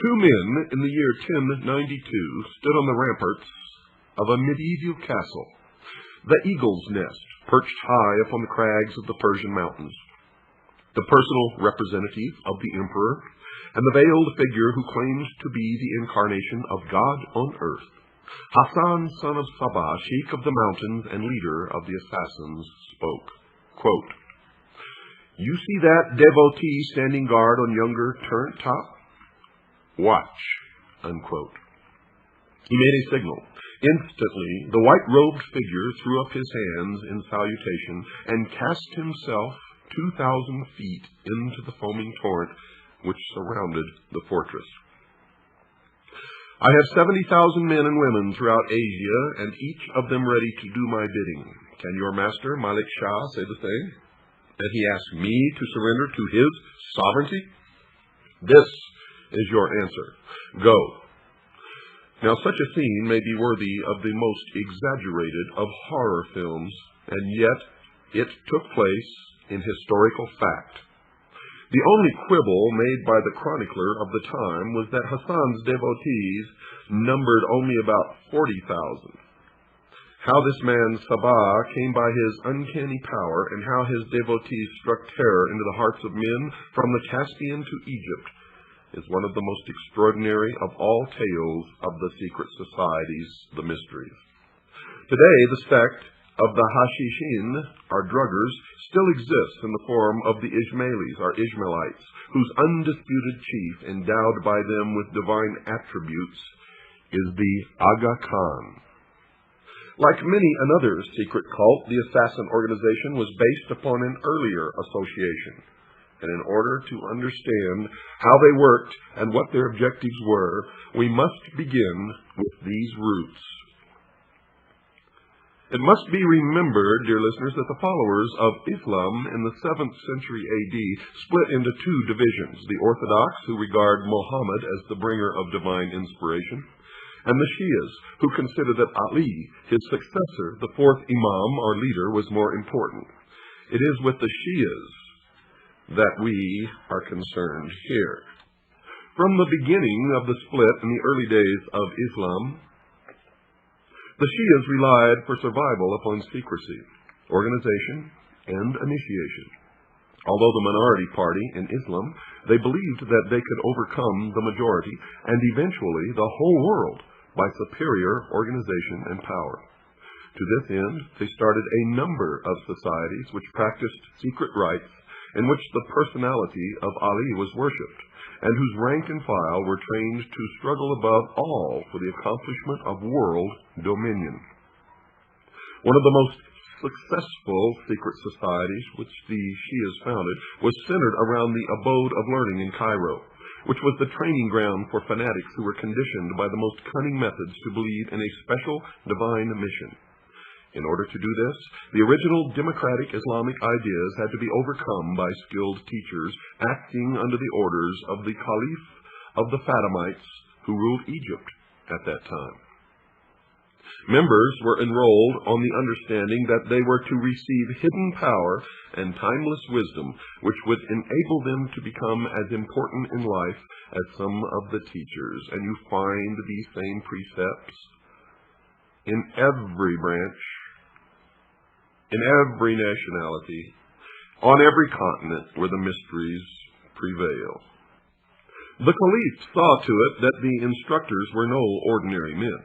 Two men in the year 1092 stood on the ramparts of a medieval castle, the Eagle's Nest, perched high upon the crags of the Persian mountains. The personal representative of the emperor, and the veiled figure who claims to be the incarnation of God on earth, Hasan, son of Sabah, Sheikh of the mountains and leader of the assassins, spoke. Quote, "You see that devotee standing guard on yonder torrent top? Watch." Unquote. He made a signal. Instantly, the white-robed figure threw up his hands in salutation and cast himself 2,000 feet into the foaming torrent which surrounded the fortress. "I have 70,000 men and women throughout Asia, and each of them ready to do my bidding. Can your master, Malik Shah, say the same? And he asked me to surrender to his sovereignty? This is your answer. Go." Now, such a scene may be worthy of the most exaggerated of horror films, and yet it took place in historical fact. The only quibble made by the chronicler of the time was that Hasan's devotees numbered only about 40,000. How this man Sabah came by his uncanny power, and how his devotees struck terror into the hearts of men from the Caspian to Egypt, is one of the most extraordinary of all tales of the secret societies, the mysteries. Today, the sect of the Hashishin, or druggers, still exists in the form of the Ismailis, or Ishmaelites, whose undisputed chief, endowed by them with divine attributes, is the Aga Khan. Like many another secret cult, the assassin organization was based upon an earlier association. And in order to understand how they worked and what their objectives were, we must begin with these roots. It must be remembered, dear listeners, that the followers of Islam in the 7th century A.D. split into two divisions: the Orthodox, who regard Muhammad as the bringer of divine inspiration, and the Shias, who consider that Ali, his successor, the fourth Imam or leader, was more important. It is with the Shias that we are concerned here. From the beginning of the split in the early days of Islam, the Shias relied for survival upon secrecy, organization, and initiation. Although the minority party in Islam, they believed that they could overcome the majority and eventually the whole world by superior organization and power. To this end, they started a number of societies which practiced secret rites in which the personality of Ali was worshipped, and whose rank and file were trained to struggle above all for the accomplishment of world dominion. One of the most successful secret societies which the Shias founded was centered around the abode of learning in Cairo, which was the training ground for fanatics who were conditioned by the most cunning methods to believe in a special divine mission. In order to do this, the original democratic Islamic ideas had to be overcome by skilled teachers acting under the orders of the Caliph of the Fatimites who ruled Egypt at that time. Members were enrolled on the understanding that they were to receive hidden power and timeless wisdom, which would enable them to become as important in life as some of the teachers. And you find these same precepts in every branch, in every nationality, on every continent where the mysteries prevail. The Caliph saw to it that the instructors were no ordinary men.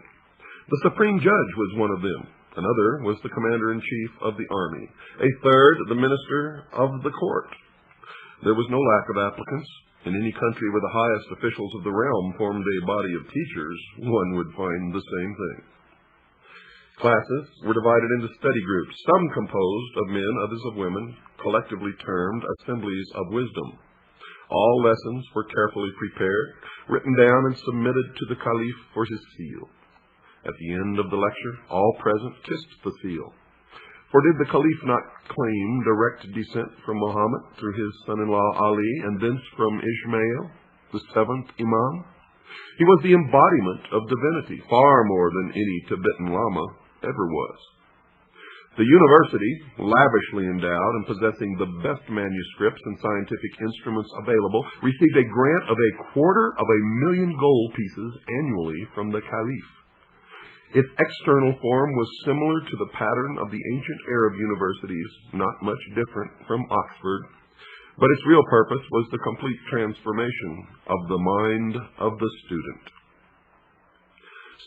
The supreme judge was one of them. Another was the commander-in-chief of the army. A third, the minister of the court. There was no lack of applicants. In any country where the highest officials of the realm formed a body of teachers, one would find the same thing. Classes were divided into study groups, some composed of men, others of women, collectively termed assemblies of wisdom. All lessons were carefully prepared, written down, and submitted to the Caliph for his seal. At the end of the lecture, all present kissed the seal. For did the Caliph not claim direct descent from Muhammad through his son-in-law Ali, and thence from Ishmael, the seventh Imam? He was the embodiment of divinity, far more than any Tibetan Lama ever was. The university, lavishly endowed and possessing the best manuscripts and scientific instruments available, received a grant of $250,000 gold pieces annually from the Caliph. Its external form was similar to the pattern of the ancient Arab universities, not much different from Oxford, but its real purpose was the complete transformation of the mind of the student.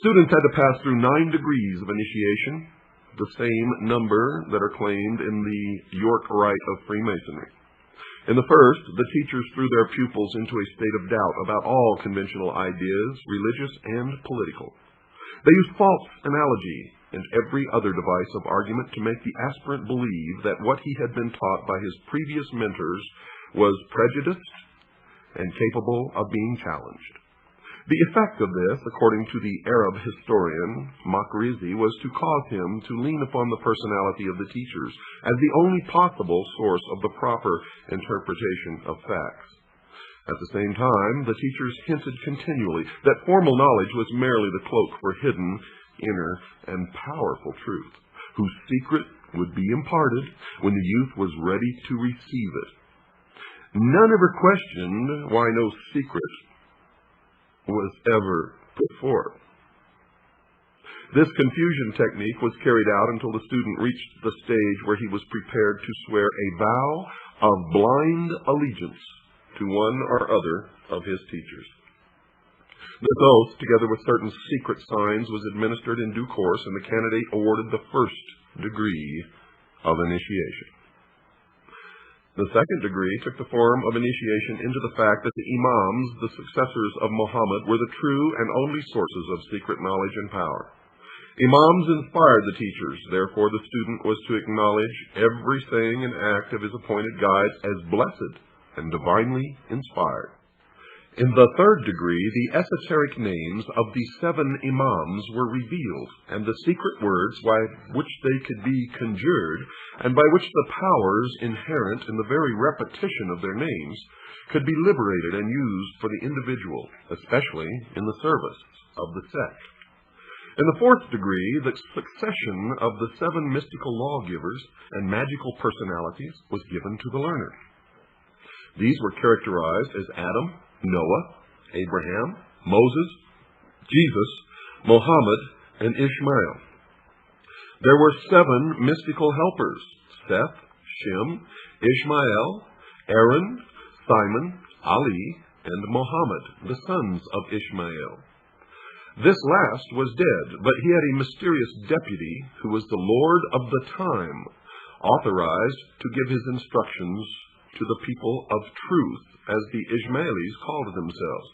Students had to pass through 9 degrees of initiation, the same number that are claimed in the York Rite of Freemasonry. In the first, the teachers threw their pupils into a state of doubt about all conventional ideas, religious and political. They used false analogy and every other device of argument to make the aspirant believe that what he had been taught by his previous mentors was prejudiced and capable of being challenged. The effect of this, according to the Arab historian Makrizi, was to cause him to lean upon the personality of the teachers as the only possible source of the proper interpretation of facts. At the same time, the teachers hinted continually that formal knowledge was merely the cloak for hidden, inner, and powerful truth, whose secret would be imparted when the youth was ready to receive it. None ever questioned why no secret was ever put forth. This confusion technique was carried out until the student reached the stage where he was prepared to swear a vow of blind allegiance to one or other of his teachers. This oath, together with certain secret signs, was administered in due course, and the candidate awarded the first degree of initiation. The second degree took the form of initiation into the fact that the imams, the successors of Muhammad, were the true and only sources of secret knowledge and power. Imams inspired the teachers. Therefore, the student was to acknowledge every saying and act of his appointed guides as blessed and divinely inspired. In the third degree, the esoteric names of the 7 imams were revealed, and the secret words by which they could be conjured, and by which the powers inherent in the very repetition of their names could be liberated and used for the individual, especially in the service of the sect. In the fourth degree, the succession of the 7 mystical lawgivers and magical personalities was given to the learner. These were characterized as Adam, Noah, Abraham, Moses, Jesus, Muhammad, and Ishmael. There were 7 mystical helpers: Seth, Shem, Ishmael, Aaron, Simon, Ali, and Muhammad, the sons of Ishmael. This last was dead, but he had a mysterious deputy who was the Lord of the time, authorized to give his instructions to the people of truth, as the Ismailis called themselves.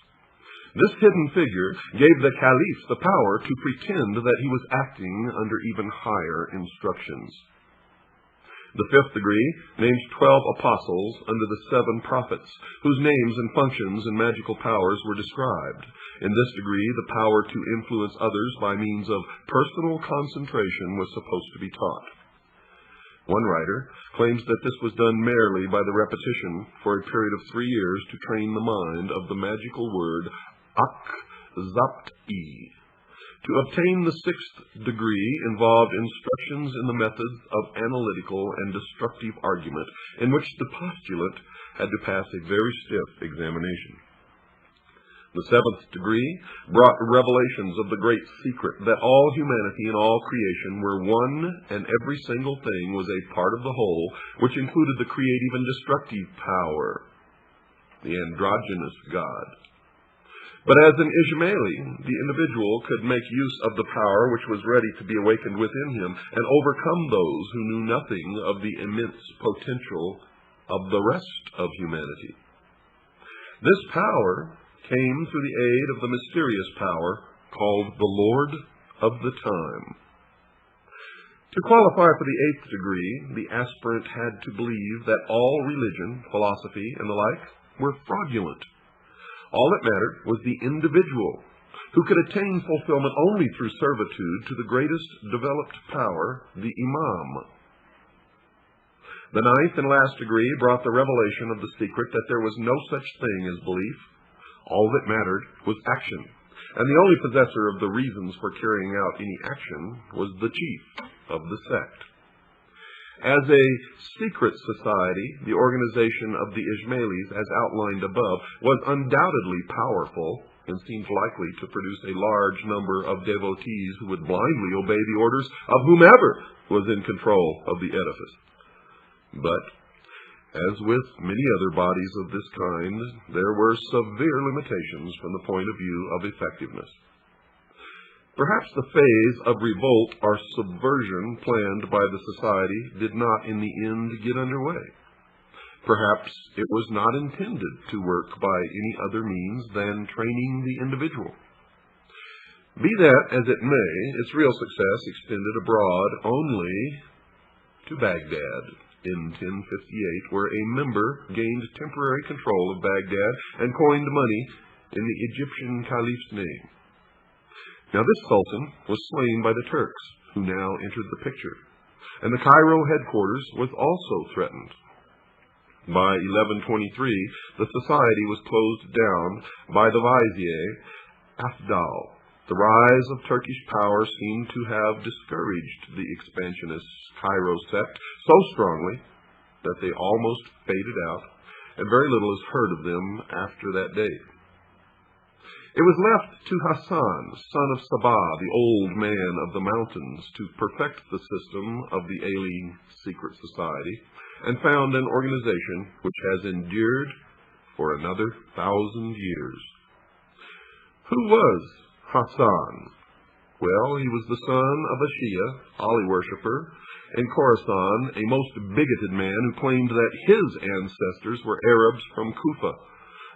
This hidden figure gave the Caliph the power to pretend that he was acting under even higher instructions. The fifth degree named 12 apostles under the 7 prophets, whose names and functions and magical powers were described. In this degree, the power to influence others by means of personal concentration was supposed to be taught. One writer claims that this was done merely by the repetition for a period of 3 years to train the mind of the magical word ak-zapt-i. To obtain the 6th degree involved instructions in the methods of analytical and destructive argument, in which the postulant had to pass a very stiff examination. The 7th degree brought revelations of the great secret that all humanity and all creation were one, and every single thing was a part of the whole, which included the creative and destructive power, the androgynous God. But as an Ismaili, the individual could make use of the power which was ready to be awakened within him and overcome those who knew nothing of the immense potential of the rest of humanity. This power came through the aid of the mysterious power called the Lord of the Time. To qualify for the 8th degree, the aspirant had to believe that all religion, philosophy, and the like were fraudulent. All that mattered was the individual, who could attain fulfillment only through servitude to the greatest developed power, the Imam. The 9th and last degree brought the revelation of the secret that there was no such thing as belief. All that mattered was action, and the only possessor of the reasons for carrying out any action was the chief of the sect. As a secret society, the organization of the Ismailis, as outlined above, was undoubtedly powerful and seemed likely to produce a large number of devotees who would blindly obey the orders of whomever was in control of the edifice. But, as with many other bodies of this kind, there were severe limitations from the point of view of effectiveness. Perhaps the phase of revolt or subversion planned by the society did not in the end get underway. Perhaps it was not intended to work by any other means than training the individual. Be that as it may, its real success extended abroad only to Baghdad in 1058, where a member gained temporary control of Baghdad and coined money in the Egyptian caliph's name. Now this sultan was slain by the Turks, who now entered the picture, and the Cairo headquarters was also threatened. By 1123, the society was closed down by the vizier Afdal. The rise of Turkish power seemed to have discouraged the expansionist Cairo sect so strongly that they almost faded out, and very little is heard of them after that date. It was left to Hasan, son of Sabah, the old man of the mountains, to perfect the system of the ailing secret society, and found an organization which has endured for another 1,000 years. Who was Hasan? Well, he was the son of a Shia, Ali worshipper, in Khorasan, a most bigoted man who claimed that his ancestors were Arabs from Kufa.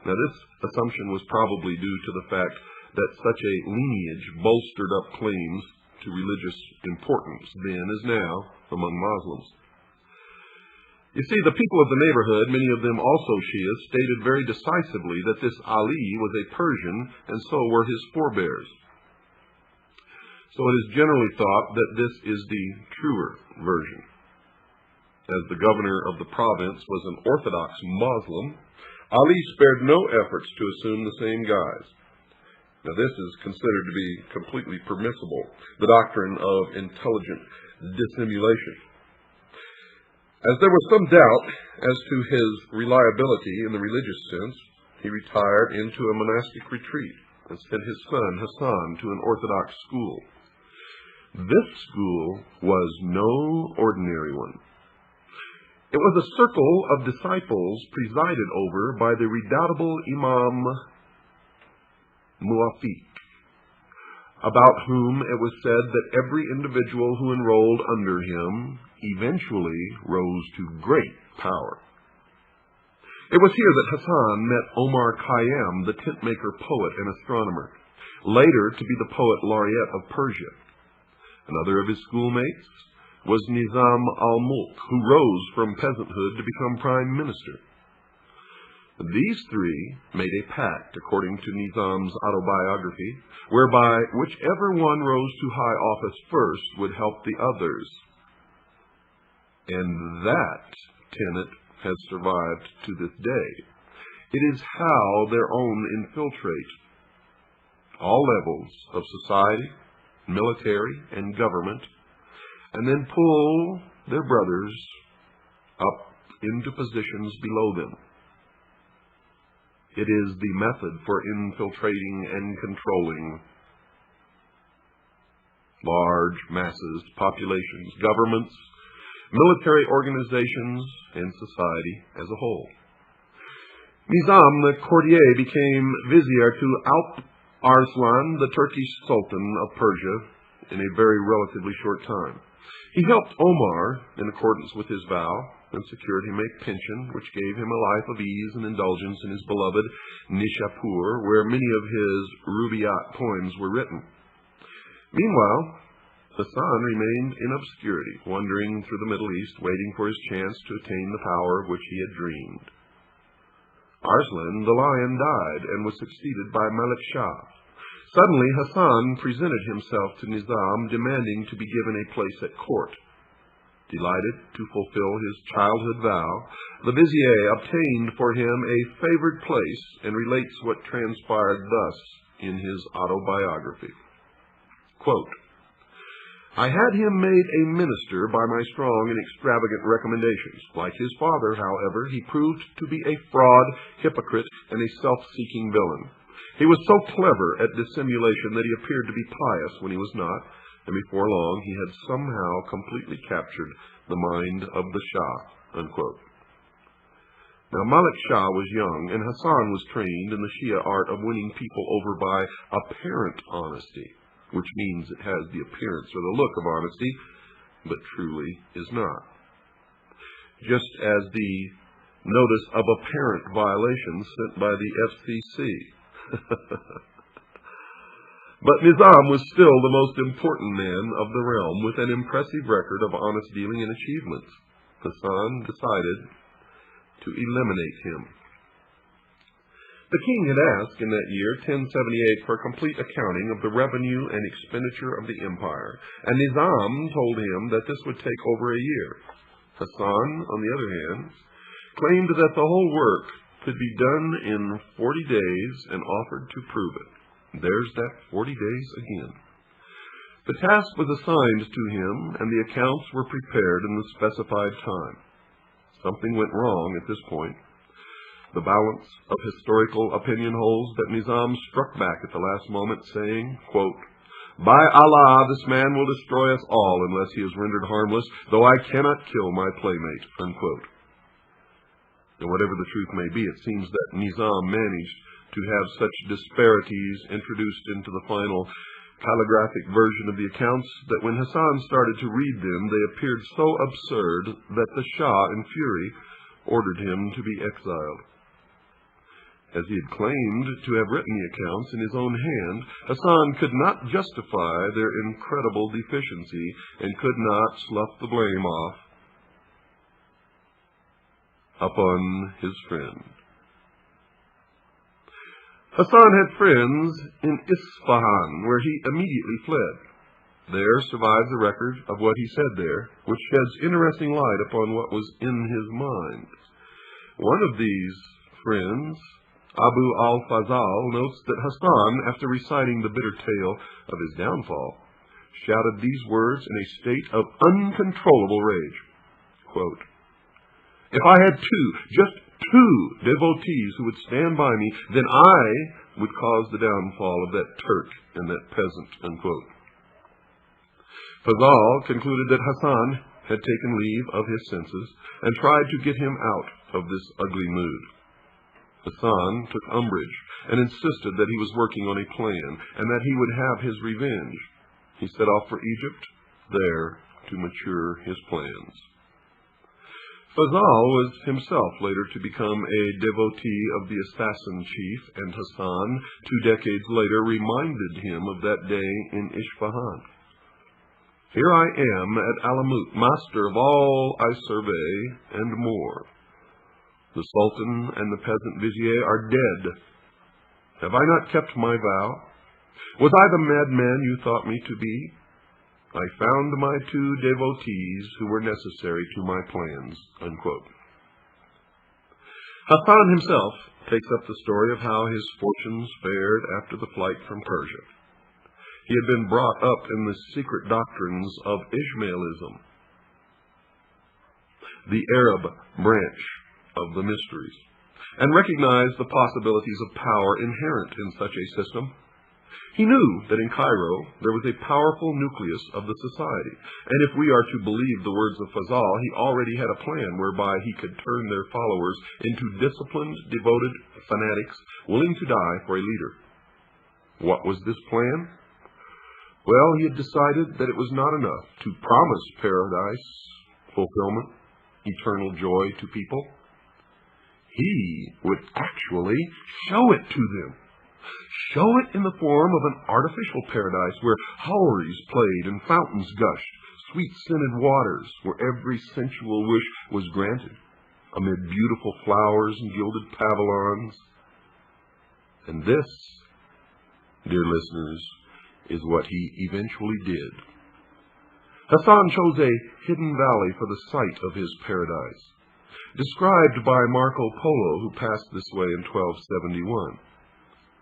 Now, this assumption was probably due to the fact that such a lineage bolstered up claims to religious importance then as now among Muslims. You see, the people of the neighborhood, many of them also Shias, stated very decisively that this Ali was a Persian, and so were his forebears. So it is generally thought that this is the truer version. As the governor of the province was an Orthodox Muslim, Ali spared no efforts to assume the same guise. Now this is considered to be completely permissible, the doctrine of intelligent dissimulation. As there was some doubt as to his reliability in the religious sense, he retired into a monastic retreat and sent his son Hasan to an Orthodox school. This school was no ordinary one. It was a circle of disciples presided over by the redoubtable Imam Muwafiq, about whom it was said that every individual who enrolled under him eventually rose to great power. It was here that Hasan met Omar Khayyam, the tent-maker poet and astronomer, later to be the poet laureate of Persia. Another of his schoolmates was Nizam al-Mulk, who rose from peasanthood to become prime minister. These three made a pact, according to Nizam's autobiography, whereby whichever one rose to high office first would help the others. And that tenet has survived to this day. It is how their own infiltrate all levels of society, military, and government, and then pull their brothers up into positions below them. It is the method for infiltrating and controlling large masses, populations, governments, military organizations, and society as a whole. Nizam the courtier became vizier to Alp Arslan, the Turkish Sultan of Persia, in a very relatively short time. He helped Omar in accordance with his vow and secured him a pension which gave him a life of ease and indulgence in his beloved Nishapur, where many of his Rubaiyat poems were written. Meanwhile, Hasan remained in obscurity, wandering through the Middle East, waiting for his chance to attain the power of which he had dreamed. Arslan, the lion, died and was succeeded by Malik Shah. Suddenly, Hasan presented himself to Nizam, demanding to be given a place at court. Delighted to fulfill his childhood vow, the vizier obtained for him a favored place and relates what transpired thus in his autobiography. Quote, I had him made a minister by my strong and extravagant recommendations. Like his father, however, he proved to be a fraud, hypocrite, and a self-seeking villain. He was so clever at dissimulation that he appeared to be pious when he was not, and before long he had somehow completely captured the mind of the Shah." Unquote. Now, Malik Shah was young, and Hasan was trained in the Shia art of winning people over by apparent honesty, which means it has the appearance or the look of honesty, but truly is not. Just as the notice of apparent violations sent by the FCC. But Nizam was still the most important man of the realm, with an impressive record of honest dealing and achievements. Hasan decided to eliminate him. The king had asked in that year, 1078, for a complete accounting of the revenue and expenditure of the empire, and Nizam told him that this would take over a year. Hasan, on the other hand, claimed that the whole work could be done in 40 days and offered to prove it. There's that 40 days again. The task was assigned to him, and the accounts were prepared in the specified time. Something went wrong at this point. The balance of historical opinion holds that Nizam struck back at the last moment, saying, quote, "By Allah, this man will destroy us all unless he is rendered harmless, though I cannot kill my playmate." Unquote. And whatever the truth may be, it seems that Nizam managed to have such disparities introduced into the final calligraphic version of the accounts that when Hasan started to read them, they appeared so absurd that the Shah, in fury, ordered him to be exiled. As he had claimed to have written the accounts in his own hand, Hasan could not justify their incredible deficiency and could not slough the blame off upon his friend. Hasan had friends in Isfahan, where he immediately fled. There survives a record of what he said there, which sheds interesting light upon what was in his mind. One of these friends, Abu al-Fazal, notes that Hasan, after reciting the bitter tale of his downfall, shouted these words in a state of uncontrollable rage. Quote, "If I had just two devotees who would stand by me, then I would cause the downfall of that Turk and that peasant." Unquote. Fazal concluded that Hasan had taken leave of his senses and tried to get him out of this ugly mood. Hasan took umbrage and insisted that he was working on a plan and that he would have his revenge. He set off for Egypt, there to mature his plans. Fazal was himself later to become a devotee of the assassin chief, and Hasan, 2 decades later, reminded him of that day in Isfahan. "Here I am at Alamut, master of all I survey and more. The sultan and the peasant vizier are dead. Have I not kept my vow? Was I the madman you thought me to be? I found my 2 devotees who were necessary to my plans." Unquote. Hasan himself takes up the story of how his fortunes fared after the flight from Persia. He had been brought up in the secret doctrines of Ishmaelism, the Arab branch of the mysteries, and recognized the possibilities of power inherent in such a system. He knew that in Cairo there was a powerful nucleus of the society, and if we are to believe the words of Fazal, he already had a plan whereby he could turn their followers into disciplined, devoted fanatics willing to die for a leader. What was this plan? Well, he had decided that it was not enough to promise paradise, fulfillment, eternal joy to people. He would actually show it to them. Show it in the form of an artificial paradise where houris played and fountains gushed, sweet-scented waters where every sensual wish was granted, amid beautiful flowers and gilded pavilions. And this, dear listeners, is what he eventually did. Hasan chose a hidden valley for the site of his paradise, described by Marco Polo, who passed this way in 1271.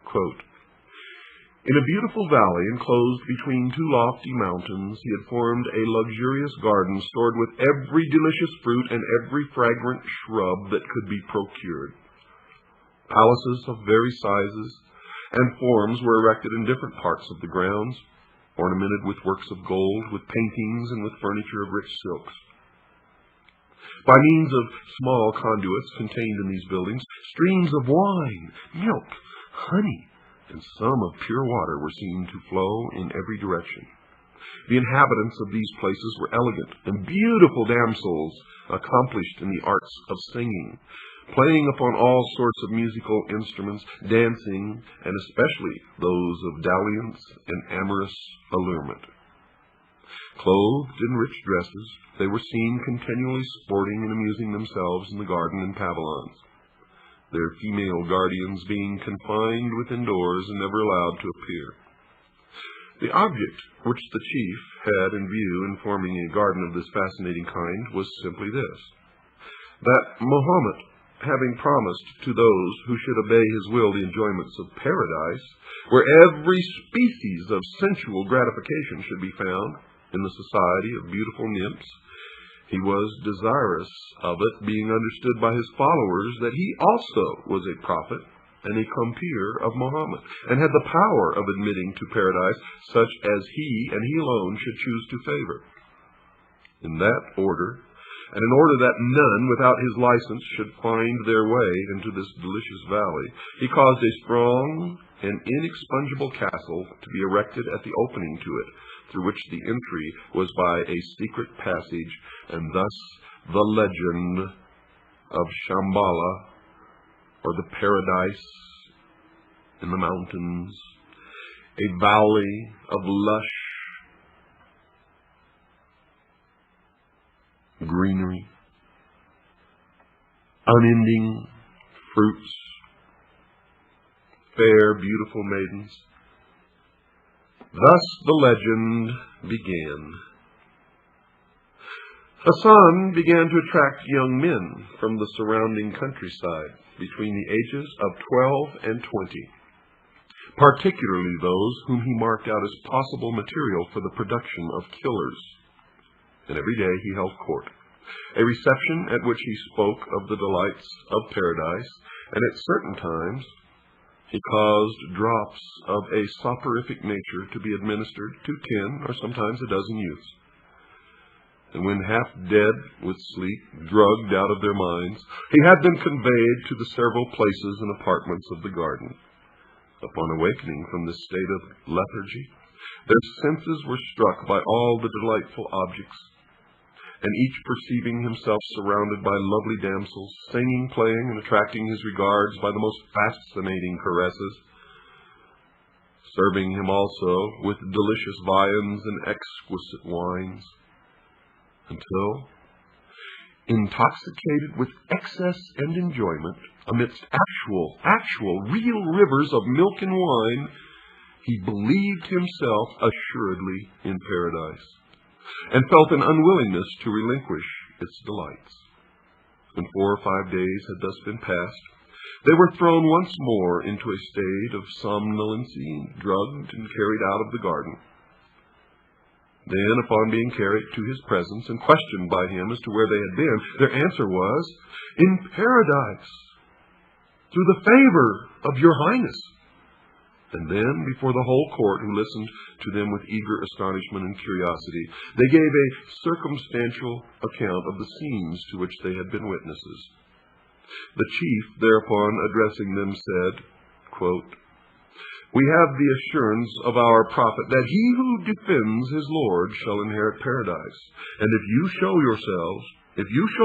Quote, In a beautiful valley enclosed between two lofty mountains, he had formed a luxurious garden stored with every delicious fruit and every fragrant shrub that could be procured. Palaces of various sizes and forms were erected in different parts of the grounds, ornamented with works of gold, with paintings, and with furniture of rich silks. By means of small conduits contained in these buildings, streams of wine, milk, honey, and some of pure water were seen to flow in every direction. The inhabitants of these places were elegant and beautiful damsels, accomplished in the arts of singing, playing upon all sorts of musical instruments, dancing, and especially those of dalliance and amorous allurement. Clothed in rich dresses, they were seen continually sporting and amusing themselves in the garden and pavilions, their female guardians being confined within doors and never allowed to appear. The object which the chief had in view in forming a garden of this fascinating kind was simply this: that Mohammed, having promised to those who should obey his will the enjoyments of paradise, where every species of sensual gratification should be found in the society of beautiful nymphs, he was desirous of it being understood by his followers that he also was a prophet and a compeer of Mohammed, and had the power of admitting to paradise such as he and he alone should choose to favor. In that order, and in order that none without his license should find their way into this delicious valley, he caused a strong and inexpugnable castle to be erected at the opening to it, through which the entry was by a secret passage, and thus the legend of Shambhala, or the paradise in the mountains, a valley of lush greenery, unending fruits, fair, beautiful maidens. Thus the legend began. Hasan began to attract young men from the surrounding countryside between the ages of 12 and 20, particularly those whom he marked out as possible material for the production of killers. And every day he held court, a reception at which he spoke of the delights of paradise, and at certain times he caused drops of a soporific nature to be administered to 10 or sometimes a dozen youths. And when half dead with sleep, drugged out of their minds, he had them conveyed to the several places and apartments of the garden. Upon awakening from this state of lethargy, their senses were struck by all the delightful objects, and each perceiving himself surrounded by lovely damsels, singing, playing, and attracting his regards by the most fascinating caresses, serving him also with delicious viands and exquisite wines, until, intoxicated with excess and enjoyment, amidst real rivers of milk and wine, he believed himself assuredly in paradise, and felt an unwillingness to relinquish its delights. When 4 or 5 days had thus been passed, they were thrown once more into a state of somnolency, drugged and carried out of the garden. Then, upon being carried to his presence and questioned by him as to where they had been, their answer was, "In paradise, through the favor of your highness." And then, before the whole court, who listened to them with eager astonishment and curiosity, they gave a circumstantial account of the scenes to which they had been witnesses. The chief, thereupon addressing them, said, quote, "We have the assurance of our prophet that he who defends his Lord shall inherit paradise. And if you show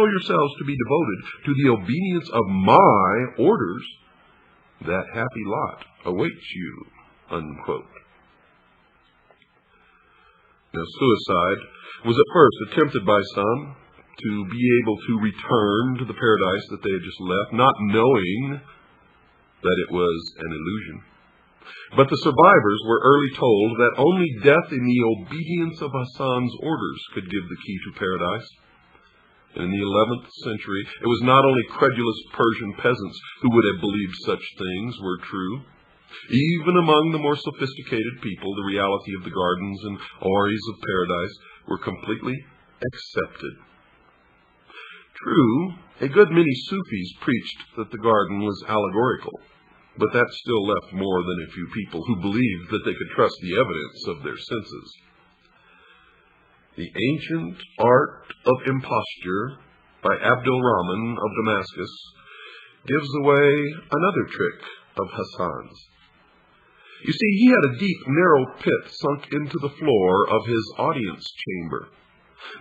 yourselves to be devoted to the obedience of my orders, that happy lot awaits you." Unquote. Now, suicide was at first attempted by some to be able to return to the paradise that they had just left, not knowing that it was an illusion. But the survivors were early told that only death in the obedience of Hasan's orders could give the key to paradise. And in the 11th century, it was not only credulous Persian peasants who would have believed such things were true, Even among the more sophisticated people, the reality of the gardens and houris of paradise were completely accepted. True, a good many Sufis preached that the garden was allegorical, but that still left more than a few people who believed that they could trust the evidence of their senses. The Ancient Art of Imposture by Abdul Rahman of Damascus gives away another trick of Hasan's. You see, he had a deep, narrow pit sunk into the floor of his audience chamber.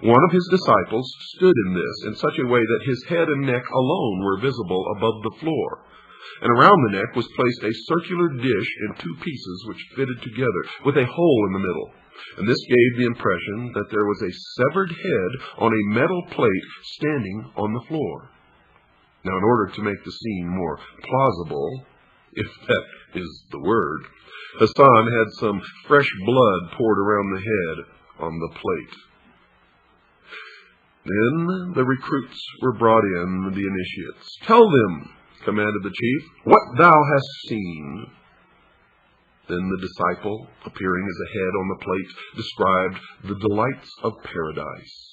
One of his disciples stood in this in such a way that his head and neck alone were visible above the floor, and around the neck was placed a circular dish in two pieces which fitted together, with a hole in the middle. And this gave the impression that there was a severed head on a metal plate standing on the floor. Now, in order to make the scene more plausible, if that is the word, Hasan had some fresh blood poured around the head on the plate. Then the recruits were brought in, the initiates. "Tell them," commanded the chief, "what thou hast seen." Then the disciple, appearing as a head on the plate, described the delights of paradise.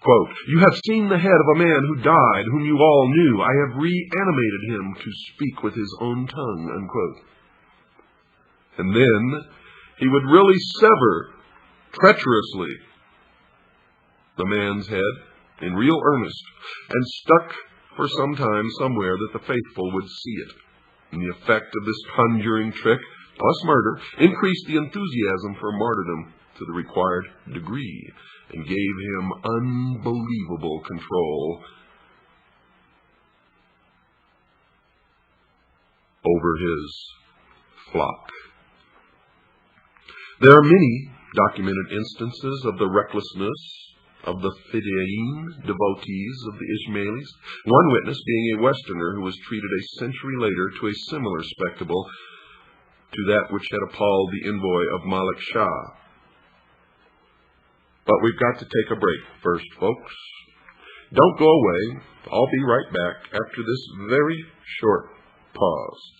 Quote, "You have seen the head of a man who died, whom you all knew. I have reanimated him to speak with his own tongue." Unquote. And then he would really sever treacherously the man's head in real earnest, and stuck for some time somewhere that the faithful would see it. And the effect of this conjuring trick, plus murder, increased the enthusiasm for martyrdom to the required degree, and gave him unbelievable control over his flock. There are many documented instances of the recklessness of the Fidain, devotees of the Ismailis, one witness being a Westerner who was treated a century later to a similar spectacle to that which had appalled the envoy of Malik Shah. But we've got to take a break first, folks. Don't go away. I'll be right back after this very short pause.